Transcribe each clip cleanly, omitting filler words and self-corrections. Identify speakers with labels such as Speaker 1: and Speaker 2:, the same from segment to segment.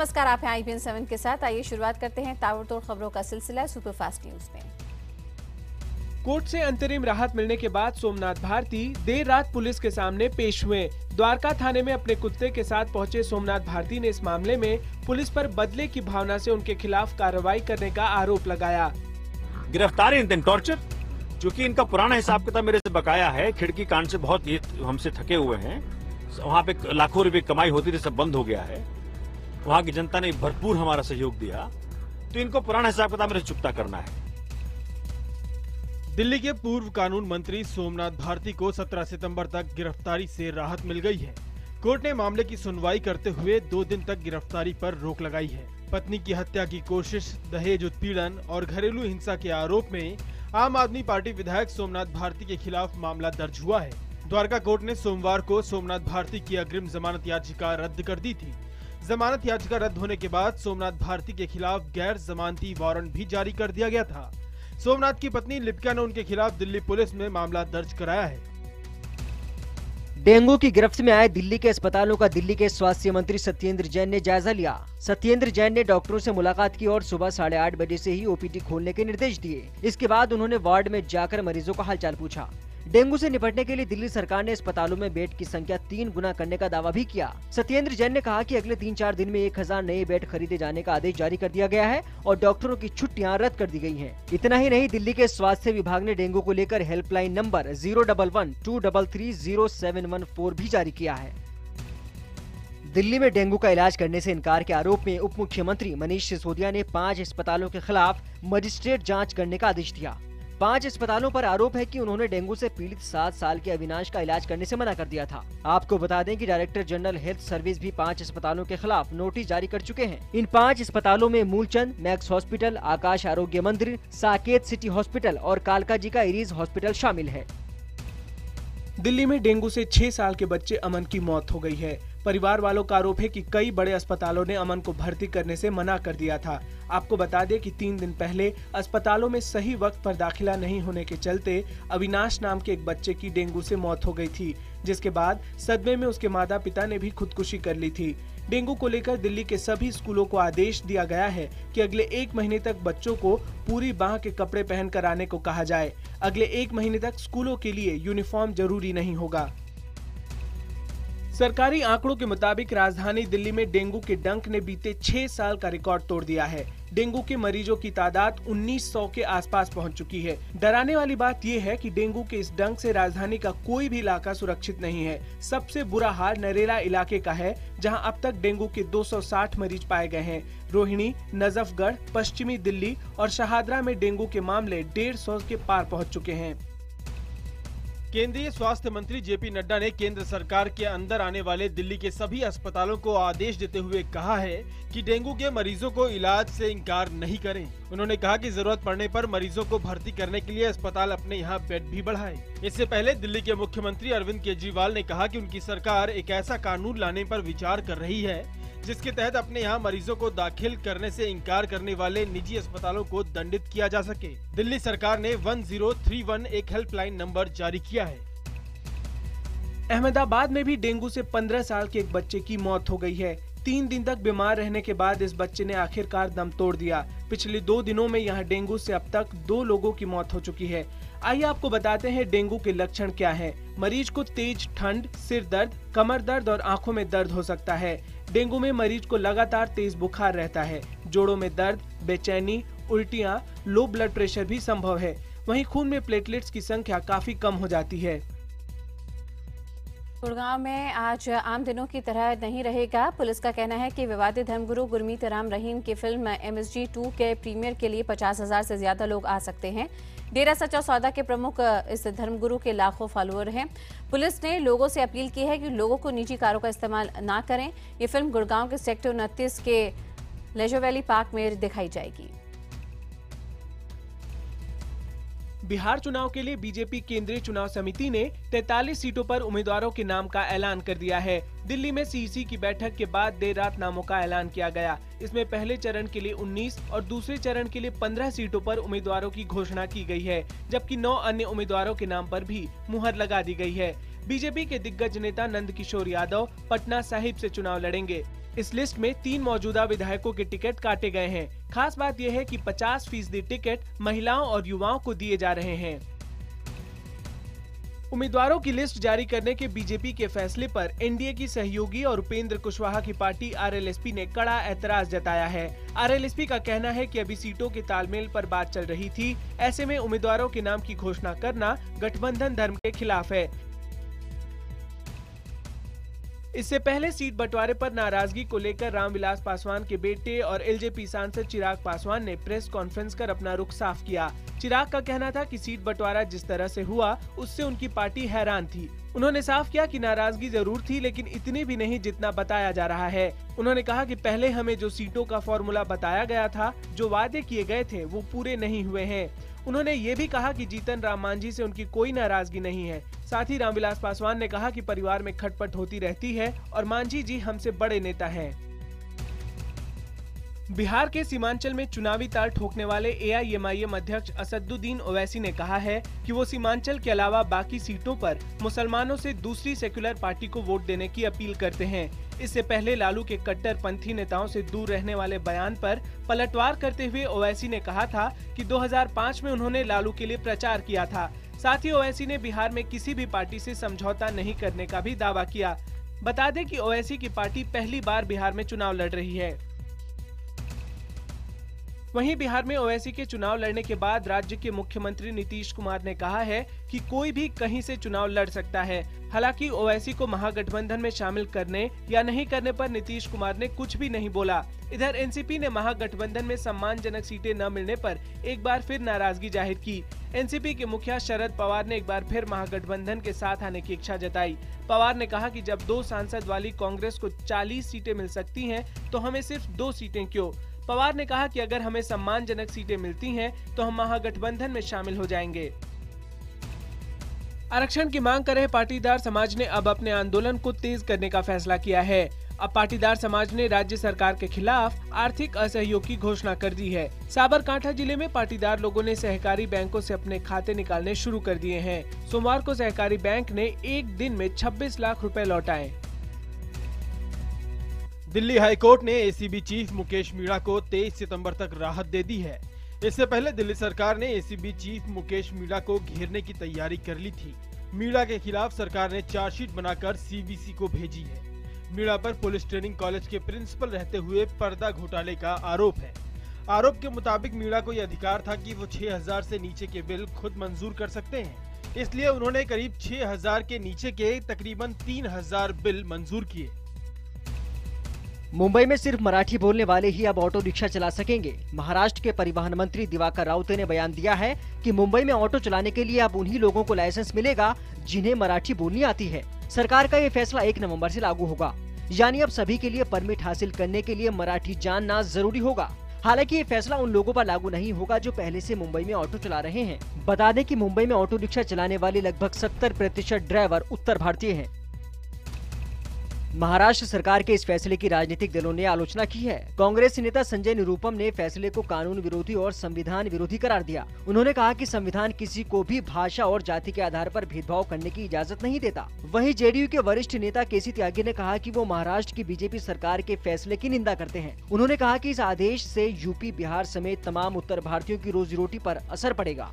Speaker 1: नमस्कार, आप हैं IBN 7 के साथ। आइए शुरुआत करते हैं ताबड़तोड़ खबरों का सिलसिला सुपरफास्ट न्यूज में।
Speaker 2: कोर्ट से अंतरिम राहत मिलने के बाद सोमनाथ भारती देर रात पुलिस के सामने पेश हुए। द्वारका थाने में अपने कुत्ते के साथ पहुंचे सोमनाथ भारती ने इस मामले में पुलिस पर बदले की भावना से उनके खिलाफ कार्रवाई करने का आरोप लगाया।
Speaker 3: गिरफ्तारी टॉर्चर, चूँकि इनका पुराना हिसाब किताब मेरे से बकाया है, खिड़की कांड से बहुत ये हमसे थके हुए हैं, वहाँ पे लाखों रुपए कमाई होती थी, सब बंद हो गया है। वहाँ की जनता ने भरपूर हमारा सहयोग दिया, तो इनको पुराना हिसाब किताब मेरे चुकता करना है।
Speaker 4: दिल्ली के पूर्व कानून मंत्री सोमनाथ भारती को 17 सितंबर तक गिरफ्तारी से राहत मिल गई है। कोर्ट ने मामले की सुनवाई करते हुए 2 दिन तक गिरफ्तारी पर रोक लगाई है। पत्नी की हत्या की कोशिश, दहेज उत्पीड़न और घरेलू हिंसा के आरोप में आम आदमी पार्टी विधायक सोमनाथ भारती के खिलाफ मामला दर्ज हुआ है। द्वारका कोर्ट ने सोमवार को सोमनाथ भारती की अग्रिम जमानत याचिका रद्द कर दी थी। जमानत याचिका रद्द होने के बाद सोमनाथ भारती के खिलाफ गैर जमानती वारंट भी जारी कर दिया गया था। सोमनाथ की पत्नी लिपिका ने उनके खिलाफ दिल्ली पुलिस में मामला दर्ज कराया है।
Speaker 5: डेंगू की गिरफ्त में आए दिल्ली के अस्पतालों का दिल्ली के स्वास्थ्य मंत्री सत्येंद्र जैन ने जायजा लिया। सत्येंद्र जैन ने डॉक्टरों से मुलाकात की और सुबह 8:30 बजे से ही OPD खोलने के निर्देश दिए। इसके बाद उन्होंने वार्ड में जाकर मरीजों का हालचाल पूछा। डेंगू से निपटने के लिए दिल्ली सरकार ने अस्पतालों में बेड की संख्या 3 गुना करने का दावा भी किया। सत्येंद्र जैन ने कहा कि अगले 3-4 दिन में 1000 नए बेड खरीदे जाने का आदेश जारी कर दिया गया है और डॉक्टरों की छुट्टियां रद्द कर दी गई हैं। इतना ही नहीं, दिल्ली के स्वास्थ्य विभाग ने डेंगू को लेकर हेल्पलाइन नंबर 011-233-0714 भी जारी किया है। दिल्ली में डेंगू का इलाज करने से इनकार के आरोप में उप मुख्यमंत्री मनीष सिसोदिया ने 5 अस्पतालों के खिलाफ मजिस्ट्रेट जांच करने का आदेश दिया। 5 अस्पतालों पर आरोप है कि उन्होंने डेंगू से पीड़ित 7 साल के अविनाश का इलाज करने से मना कर दिया था। आपको बता दें कि डायरेक्टर जनरल हेल्थ सर्विस भी 5 अस्पतालों के खिलाफ नोटिस जारी कर चुके हैं। इन 5 अस्पतालों में मूलचंद, मैक्स हॉस्पिटल, आकाश आरोग्य मंदिर, साकेत सिटी हॉस्पिटल और कालका जी का इरीज हॉस्पिटल शामिल है।
Speaker 2: दिल्ली में डेंगू से 6 साल के बच्चे अमन की मौत हो गई है। परिवार वालों का आरोप है कि कई बड़े अस्पतालों ने अमन को भर्ती करने से मना कर दिया था। आपको बता दें कि 3 दिन पहले अस्पतालों में सही वक्त पर दाखिला नहीं होने के चलते अविनाश नाम के एक बच्चे की डेंगू से मौत हो गई थी, जिसके बाद सदमे में उसके माता पिता ने भी खुदकुशी कर ली थी। डेंगू को लेकर दिल्ली के सभी स्कूलों को आदेश दिया गया है कि अगले 1 महीने तक बच्चों को पूरी बांह के कपड़े पहनकर आने को कहा जाए। अगले 1 महीने तक स्कूलों के लिए यूनिफॉर्म जरूरी नहीं होगा। सरकारी आंकड़ों के मुताबिक राजधानी दिल्ली में डेंगू के डंक ने बीते 6 साल का रिकॉर्ड तोड़ दिया है। डेंगू के मरीजों की तादाद 1900 के आसपास पहुंच चुकी है। डराने वाली बात यह है कि डेंगू के इस डंक से राजधानी का कोई भी इलाका सुरक्षित नहीं है। सबसे बुरा हाल नरेला इलाके का है, जहां अब तक डेंगू के 260 मरीज पाए गए हैं। रोहिणी, नजफगढ़, पश्चिमी दिल्ली और शहादरा में डेंगू के मामले 150 के पार पहुँच चुके हैं।
Speaker 4: केंद्रीय स्वास्थ्य मंत्री JP नड्डा ने केंद्र सरकार के अंदर आने वाले दिल्ली के सभी अस्पतालों को आदेश देते हुए कहा है कि डेंगू के मरीजों को इलाज से इंकार नहीं करें। उन्होंने कहा कि जरूरत पड़ने पर मरीजों को भर्ती करने के लिए अस्पताल अपने यहाँ बेड भी बढ़ाए। इससे पहले दिल्ली के मुख्यमंत्री अरविंद केजरीवाल ने कहा कि उनकी सरकार एक ऐसा कानून लाने पर विचार कर रही है जिसके तहत अपने यहाँ मरीजों को दाखिल करने से इंकार करने वाले निजी अस्पतालों को दंडित किया जा सके। दिल्ली सरकार ने 1031 एक हेल्पलाइन नंबर जारी किया है।
Speaker 2: अहमदाबाद में भी डेंगू से 15 साल के एक बच्चे की मौत हो गई है। 3 दिन तक बीमार रहने के बाद इस बच्चे ने आखिरकार दम तोड़ दिया। पिछले 2 दिनों में यहाँ डेंगू से अब तक 2 लोगों की मौत हो चुकी है। आइए आपको बताते हैं डेंगू के लक्षण क्या हैं। मरीज को तेज ठंड, सिर दर्द, कमर दर्द और आंखों में दर्द हो सकता है। डेंगू में मरीज को लगातार तेज बुखार रहता है। जोड़ों में दर्द, बेचैनी, उल्टियां, लो ब्लड प्रेशर भी संभव है। वहीं खून में प्लेटलेट्स की संख्या काफी कम हो जाती है।
Speaker 1: गुड़गांव में आज आम दिनों की तरह नहीं रहेगा। पुलिस का कहना है कि विवादित धर्मगुरु गुरमीत राम रहीम की फिल्म MSG 2 के प्रीमियर के लिए 50,000 से ज्यादा लोग आ सकते हैं। डेरा सच्चा सौदा के प्रमुख इस धर्मगुरु के लाखों फॉलोअर हैं। पुलिस ने लोगों से अपील की है कि लोगों को निजी कारों का इस्तेमाल ना करें। ये फिल्म गुड़गांव के सेक्टर 29 के लेजर वैली पार्क में दिखाई जाएगी।
Speaker 2: बिहार चुनाव के लिए बीजेपी केंद्रीय चुनाव समिति ने 43 सीटों पर उम्मीदवारों के नाम का ऐलान कर दिया है। दिल्ली में CEC की बैठक के बाद देर रात नामों का ऐलान किया गया। इसमें पहले चरण के लिए 19 और दूसरे चरण के लिए 15 सीटों पर उम्मीदवारों की घोषणा की गई है, जबकि 9 अन्य उम्मीदवारों के नाम पर भी मुहर लगा दी गई है। बीजेपी के दिग्गज नेता नंद किशोर यादव पटना साहिब से चुनाव लड़ेंगे। इस लिस्ट में 3 मौजूदा विधायकों के टिकट काटे गए हैं। खास बात यह है कि 50% टिकट महिलाओं और युवाओं को दिए जा रहे हैं। उम्मीदवारों की लिस्ट जारी करने के बीजेपी के फैसले पर एनडीए की सहयोगी और उपेंद्र कुशवाहा की पार्टी आरएलएसपी ने कड़ा ऐतराज जताया है। आरएलएसपी का कहना है कि अभी सीटों के तालमेल पर बात चल रही थी, ऐसे में उम्मीदवारों के नाम की घोषणा करना गठबंधन धर्म के खिलाफ है। इससे पहले सीट बंटवारे पर नाराजगी को लेकर रामविलास पासवान के बेटे और एलजेपी सांसद चिराग पासवान ने प्रेस कॉन्फ्रेंस कर अपना रुख साफ किया। चिराग का कहना था कि सीट बंटवारा जिस तरह से हुआ उससे उनकी पार्टी हैरान थी। उन्होंने साफ किया कि नाराजगी जरूर थी, लेकिन इतनी भी नहीं जितना बताया जा रहा है। उन्होंने कहा कि पहले हमें जो सीटों का फॉर्मूला बताया गया था, जो वादे किए गए थे वो पूरे नहीं हुए हैं। उन्होंने ये भी कहा कि जीतन राम मांझी से उनकी कोई नाराजगी नहीं है। साथ ही रामविलास पासवान ने कहा कि परिवार में खटपट होती रहती है और मांझी जी हमसे बड़े नेता हैं। बिहार के सीमांचल में चुनावी ताल ठोकने वाले एआईएमआईएम अध्यक्ष असदुद्दीन ओवैसी ने कहा है कि वो सीमांचल के अलावा बाकी सीटों पर मुसलमानों से दूसरी सेक्युलर पार्टी को वोट देने की अपील करते हैं। इससे पहले लालू के कट्टरपंथी नेताओं से दूर रहने वाले बयान पर पलटवार करते हुए ओवैसी ने कहा था कि 2005 में उन्होंने लालू के लिए प्रचार किया था। साथ ही ओवैसी ने बिहार में किसी भी पार्टी से समझौता नहीं करने का भी दावा किया। बता दें कि ओवैसी की पार्टी पहली बार बिहार में चुनाव लड़ रही है। वहीं बिहार में ओवैसी के चुनाव लड़ने के बाद राज्य के मुख्यमंत्री नीतीश कुमार ने कहा है कि कोई भी कहीं से चुनाव लड़ सकता है। हालांकि ओवैसी को महागठबंधन में शामिल करने या नहीं करने पर नीतीश कुमार ने कुछ भी नहीं बोला। इधर एनसीपी ने महागठबंधन में सम्मानजनक सीटें न मिलने पर एक बार फिर नाराजगी जाहिर की। एनसीपी के मुखिया शरद पवार ने एक बार फिर महागठबंधन के साथ आने की इच्छा जताई। पवार ने कहा कि जब 2 सांसद वाली कांग्रेस को 40 सीटें मिल सकती हैं, तो हमें सिर्फ 2 सीटें क्यों? पवार ने कहा कि अगर हमें सम्मानजनक सीटें मिलती हैं, तो हम महागठबंधन में शामिल हो जाएंगे। आरक्षण की मांग कर रहे पाटीदार समाज ने अब अपने आंदोलन को तेज करने का फैसला किया है। अब पाटीदार समाज ने राज्य सरकार के खिलाफ आर्थिक असहयोग की घोषणा कर दी है। साबरकांठा जिले में पाटीदार लोगों ने सहकारी बैंकों से अपने खाते निकालने शुरू कर दिए हैं। सोमवार को सहकारी बैंक ने एक दिन में 26 लाख रुपए लौटाए।
Speaker 4: दिल्ली हाईकोर्ट ने एसीबी चीफ मुकेश मीणा को 23 सितंबर तक राहत दे दी है। इससे पहले दिल्ली सरकार ने एसीबी चीफ मुकेश मीणा को घेरने की तैयारी कर ली थी। मीणा के खिलाफ सरकार ने चार्जशीट बनाकर सीबीसी को भेजी है। मीणा पर पुलिस ट्रेनिंग कॉलेज के प्रिंसिपल रहते हुए पर्दा घोटाले का आरोप है। आरोप के मुताबिक मीणा को यह अधिकार था कि वो 6000 से नीचे के बिल खुद मंजूर कर सकते हैं। इसलिए उन्होंने करीब 6000 के नीचे के तकरीबन 3000 बिल मंजूर किए।
Speaker 5: मुंबई में सिर्फ मराठी बोलने वाले ही अब ऑटो रिक्शा चला सकेंगे। महाराष्ट्र के परिवहन मंत्री दिवाकर राउते ने बयान दिया है कि मुंबई में ऑटो चलाने के लिए अब उन्हीं लोगों को लाइसेंस मिलेगा जिन्हें मराठी बोलनी आती है। सरकार का ये फैसला 1 नवंबर से लागू होगा, यानी अब सभी के लिए परमिट हासिल करने के लिए मराठी जानना जरूरी होगा। हालांकि ये फैसला उन लोगों पर लागू नहीं होगा जो पहले से मुंबई में ऑटो चला रहे हैं। बता दें कि मुंबई में ऑटो रिक्शा चलाने वाले लगभग 70% ड्राइवर उत्तर भारतीय हैं। महाराष्ट्र सरकार के इस फैसले की राजनीतिक दलों ने आलोचना की है। कांग्रेस नेता संजय निरुपम ने फैसले को कानून विरोधी और संविधान विरोधी करार दिया। उन्होंने कहा कि संविधान किसी को भी भाषा और जाति के आधार पर भेदभाव करने की इजाजत नहीं देता। वहीं जेडीयू के वरिष्ठ नेता केसी त्यागी ने कहा कि वो महाराष्ट्र की बीजेपी सरकार के फैसले की निंदा करते हैं। उन्होंने कहा कि इस आदेश से यूपी, बिहार समेत तमाम उत्तर भारतीयों की रोजी रोटी पर असर पड़ेगा।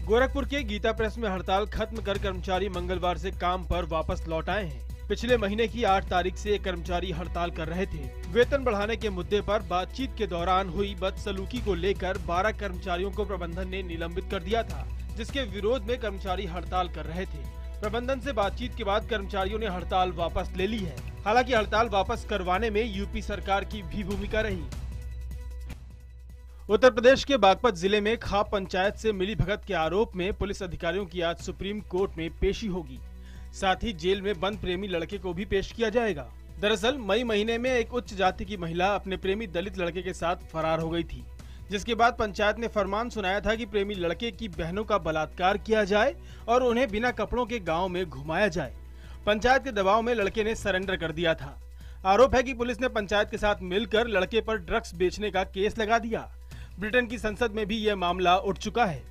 Speaker 4: गोरखपुर के गीता प्रेस में हड़ताल खत्म कर कर्मचारी मंगलवार से काम पर वापस लौट आए हैं। पिछले महीने की 8 तारीख से कर्मचारी हड़ताल कर रहे थे। वेतन बढ़ाने के मुद्दे पर बातचीत के दौरान हुई बदसलूकी को लेकर 12 कर्मचारियों को प्रबंधन ने निलंबित कर दिया था, जिसके विरोध में कर्मचारी हड़ताल कर रहे थे। प्रबंधन से बातचीत के बाद कर्मचारियों ने हड़ताल वापस ले ली है। हालांकि हड़ताल वापस करवाने में यूपी सरकार की भी भूमिका रही। उत्तर प्रदेश के बागपत जिले में खाप पंचायत से मिलीभगत के आरोप में पुलिस अधिकारियों की आज सुप्रीम कोर्ट में पेशी होगी। साथ ही जेल में बंद प्रेमी लड़के को भी पेश किया जाएगा। दरअसल मई महीने में एक उच्च जाति की महिला अपने प्रेमी दलित लड़के के साथ फरार हो गई थी, जिसके बाद पंचायत ने फरमान सुनाया था कि प्रेमी लड़के की बहनों का बलात्कार किया जाए और उन्हें बिना कपड़ों के गांव में घुमाया जाए। पंचायत के दबाव में लड़के ने सरेंडर कर दिया था। आरोप है कि पुलिस ने पंचायत के साथ मिलकर लड़के पर ड्रग्स बेचने का केस लगा दिया। ब्रिटेन की संसद में भी यह मामला उठ चुका है।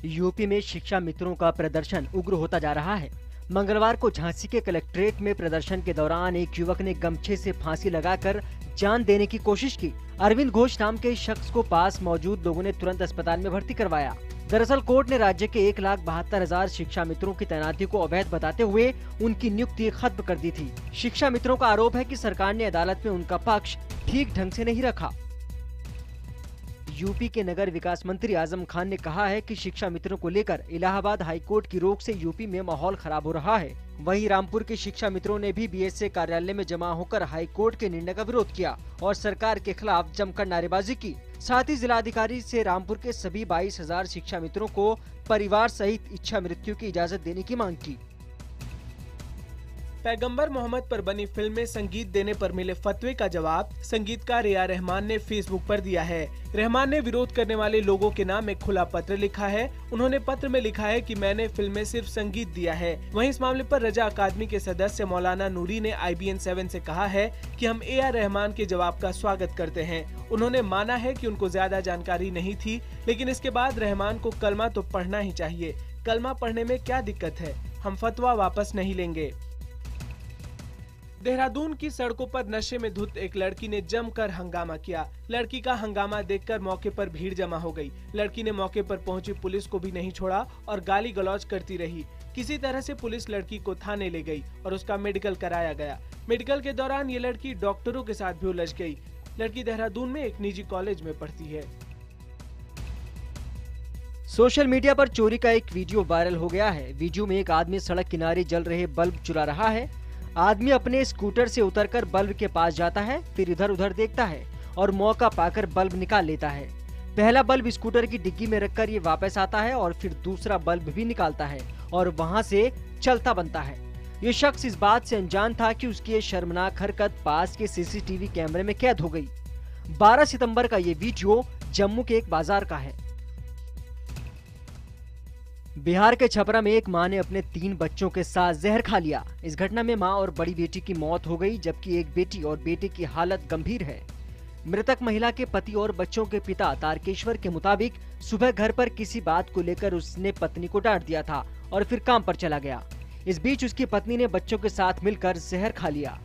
Speaker 5: यूपी में शिक्षा मित्रों का प्रदर्शन उग्र होता जा रहा है। मंगलवार को झांसी के कलेक्ट्रेट में प्रदर्शन के दौरान एक युवक ने गमछे से फांसी लगाकर जान देने की कोशिश की। अरविंद घोष नाम के शख्स को पास मौजूद लोगों ने तुरंत अस्पताल में भर्ती करवाया। दरअसल कोर्ट ने राज्य के 1,72,000 शिक्षा मित्रों की तैनाती को अवैध बताते हुए उनकी नियुक्ति खत्म कर दी थी। शिक्षा मित्रों का आरोप है कि सरकार ने अदालत में उनका पक्ष ठीक ढंग से नहीं रखा। यूपी के नगर विकास मंत्री आजम खान ने कहा है कि शिक्षा मित्रों को लेकर इलाहाबाद हाईकोर्ट की रोक से यूपी में माहौल खराब हो रहा है। वहीं रामपुर के शिक्षा मित्रों ने भी बीएसए कार्यालय में जमा होकर हाईकोर्ट के निर्णय का विरोध किया और सरकार के खिलाफ जमकर नारेबाजी की। साथ ही जिलाधिकारी से रामपुर के सभी 22,000 शिक्षा मित्रों को परिवार सहित इच्छा मृत्यु की इजाजत देने की मांग की।
Speaker 2: पैगंबर मोहम्मद पर बनी फिल्म में संगीत देने पर मिले फतवे का जवाब संगीतकार ए आर रहमान ने फेसबुक पर दिया है। रहमान ने विरोध करने वाले लोगों के नाम एक खुला पत्र लिखा है। उन्होंने पत्र में लिखा है कि मैंने फिल्म में सिर्फ संगीत दिया है। वहीं इस मामले पर रजा अकादमी के सदस्य मौलाना नूरी ने IBN 7 से कहा है कि हम ए आर रहमान के जवाब का स्वागत करते हैं। उन्होंने माना है कि उनको ज्यादा जानकारी नहीं थी, लेकिन इसके बाद रहमान को कलमा तो पढ़ना ही चाहिए। कलमा पढ़ने में क्या दिक्कत है? हम फतवा वापस नहीं लेंगे। देहरादून की सड़कों पर नशे में धुत एक लड़की ने जमकर हंगामा किया। लड़की का हंगामा देखकर मौके पर भीड़ जमा हो गई। लड़की ने मौके पर पहुंची पुलिस को भी नहीं छोड़ा और गाली गलौज करती रही। किसी तरह से पुलिस लड़की को थाने ले गई और उसका मेडिकल कराया गया। मेडिकल के दौरान ये लड़की डॉक्टरों के साथ भी उलझ गई। लड़की देहरादून में एक निजी कॉलेज में पढ़ती है।
Speaker 5: सोशल मीडिया पर चोरी का एक वीडियो वायरल हो गया है। वीडियो में एक आदमी सड़क किनारे जल रहे बल्ब चुरा रहा है। आदमी अपने स्कूटर से उतरकर बल्ब के पास जाता है, फिर इधर उधर देखता है और मौका पाकर बल्ब निकाल लेता है। पहला बल्ब स्कूटर की डिग्गी में रखकर ये वापस आता है और फिर दूसरा बल्ब भी निकालता है और वहां से चलता बनता है। ये शख्स इस बात से अनजान था कि उसकी ये शर्मनाक हरकत पास के CCTV कैमरे में कैद हो गई। 12 सितंबर का ये वीडियो जम्मू के एक बाजार का है। बिहार के छपरा में एक मां ने अपने 3 बच्चों के साथ जहर खा लिया। इस घटना में मां और बड़ी बेटी की मौत हो गई, जबकि एक बेटी और बेटे की हालत गंभीर है। मृतक महिला के पति और बच्चों के पिता तारकेश्वर के मुताबिक सुबह घर पर किसी बात को लेकर उसने पत्नी को डांट दिया था और फिर काम पर चला गया। इस बीच उसकी पत्नी ने बच्चों के साथ मिलकर जहर खा लिया।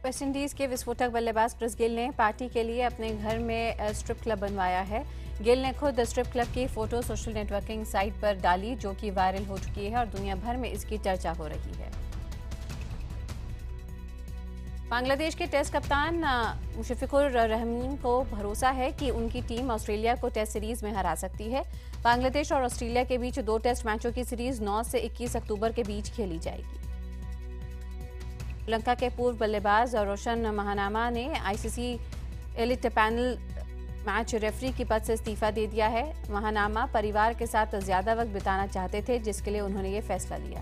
Speaker 1: वेस्टइंडीज के विस्फोटक बल्लेबाज क्रिस गेल ने पार्टी के लिए अपने घर में स्ट्रिप क्लब बनवाया है। गेल ने खुद स्ट्रिप क्लब की फोटो सोशल नेटवर्किंग साइट पर डाली, जो कि वायरल हो चुकी है और दुनिया भर में इसकी चर्चा हो रही है। बांग्लादेश के टेस्ट कप्तान मुशफिकुर रहमान को भरोसा है कि उनकी टीम ऑस्ट्रेलिया को टेस्ट सीरीज में हरा सकती है। बांग्लादेश और ऑस्ट्रेलिया के बीच 2 टेस्ट मैचों की सीरीज 9 से 21 अक्टूबर के बीच खेली जाएगी। श्रीलंका के पूर्व बल्लेबाज रोशन महानामा ने ICC elite panel match referee की पद से इस्तीफा दे दिया है। महानामा परिवार के साथ ज्यादा वक्त बिताना चाहते थे, जिसके लिए उन्होंने ये फैसला लिया।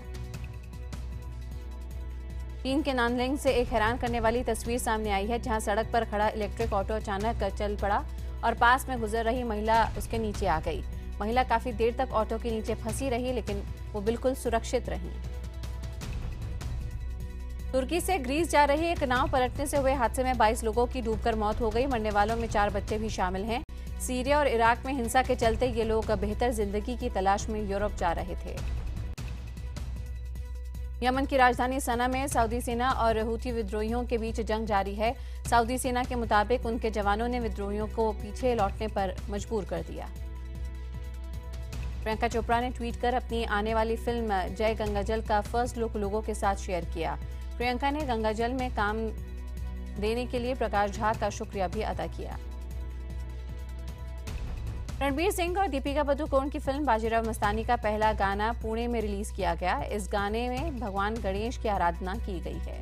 Speaker 1: चीन के नानलिंग से एक हैरान करने वाली तस्वीर सामने आई है, जहां सड़क पर खड़ा इलेक्ट्रिक ऑटो अचानक चल पड़ा और पास में गुजर रही महिला उसके नीचे आ गई। महिला काफी देर तक ऑटो के नीचे फंसी रही, लेकिन वो बिल्कुल सुरक्षित रही। तुर्की से ग्रीस जा रही एक नाव पलटने से हुए हादसे में 22 लोगों की डूबकर मौत हो गई। मरने वालों में 4 बच्चे भी शामिल हैं। सीरिया और इराक में हिंसा के चलते ये लोग बेहतर जिंदगी की तलाश में यूरोप जा रहे थे। यमन की राजधानी सना में सऊदी सेना और हूथी विद्रोहियों के बीच जंग जारी है। सऊदी सेना के मुताबिक उनके जवानों ने विद्रोहियों को पीछे लौटने पर मजबूर कर दिया। प्रियंका चोपड़ा ने ट्वीट कर अपनी आने वाली फिल्म जय गंगाजल का फर्स्ट लुक लोगों के साथ शेयर किया। प्रियंका ने गंगाजल में काम देने के लिए प्रकाश झा का शुक्रिया भी अदा किया। रणबीर सिंह और दीपिका पादुकोण की फिल्म बाजीराव मस्तानी का पहला गाना पुणे में रिलीज किया गया। इस गाने में भगवान गणेश की आराधना की गई है।